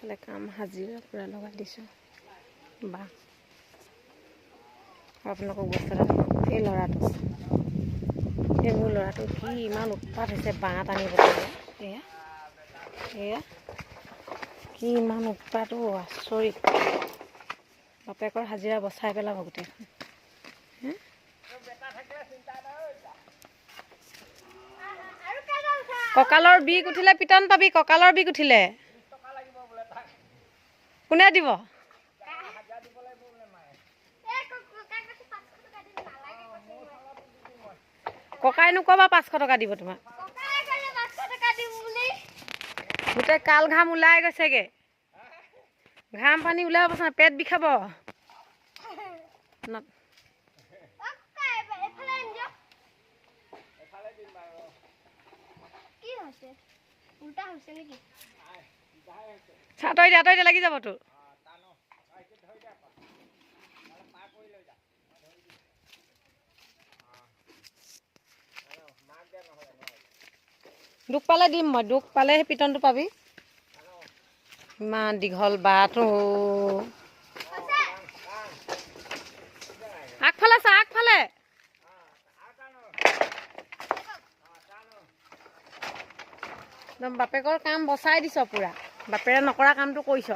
ফালে কাম হাজিৰা পুৰা লগাই দিছোঁ বা আপোনালোকক বস্তু এটা এই ল'ৰাটো এই মোৰ ল'ৰাটো কি ইমান উৎপাত হৈছে বাঁহ টানিবলৈ এয়া এয়া কি ইমান উৎপাত আচৰিত বাপেকৰ হাজিৰা বচাই পেলাব গোটেইখন কঁকালৰ বিষ উঠিলে পিটন পাবি কঁকালৰ বিষ উঠিলে কোনে দিব ককাই নোকবা 500 টকা দিব তোমাক গোটেই কাল ঘাম ওলাই গৈছেগে ঘাম পানী ওলাই পছা পেট বিষাব তই দিয়া লাগি যাব তোৰ দুখ পালে দিম মই দুখ পালে সেই পিটনটো পাবি ইমান দীঘল বাট আগফালে চা আগফালে একদম বাপেকৰ কাম বচাই দিছ পুৰা বাপেৰে নকৰা কামটো কৰিছ